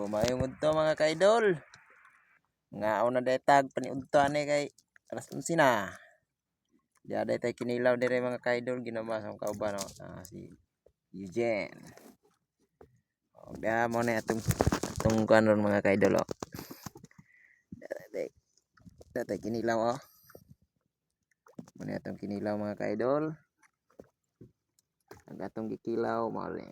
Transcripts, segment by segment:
mayong udto mga kaidol. Ngaon na detag paniudto ani kay alas 11 na. Diya tay kinilaw dire mga kaidol ginama sa kauban no. Si Eugene. Diya mo na atong kanon mga kaidol oh. Tay kinilaw oh. Muna atong kinilaw mga kaidol. Ang atong gikilaw mali.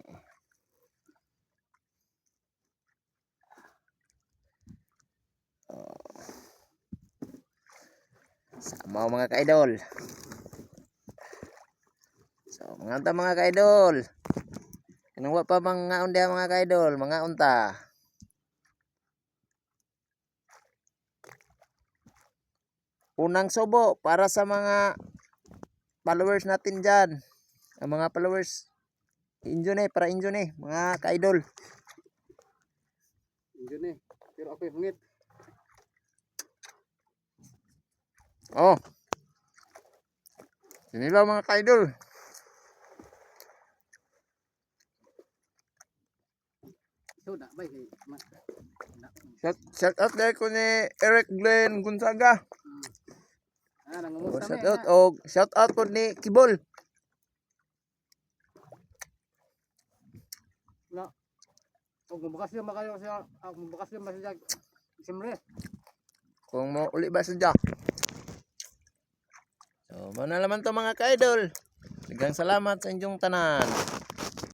Sama mga kaidol. So, mga kaidol. Kanang wa pa mga unta mga kaidol, mga unta. Unang subo para sa mga followers natin diyan. Ang mga followers Injune para Injune mga kaidol. Injune, pero ako hungit. Oh. Inilaw mga kaidol. So na bay kay Shout out dahil ko ni Eric Glenn Gonzaga. nangamusta Shout out o shout out ko ni Kibol. Na. Og mabukas yung makayo siya, mabukas yung masaya. Simre. Kung mo uli ba sadya. So, mana naman to mga kaidol. Daghang salamat sa inyong tanan.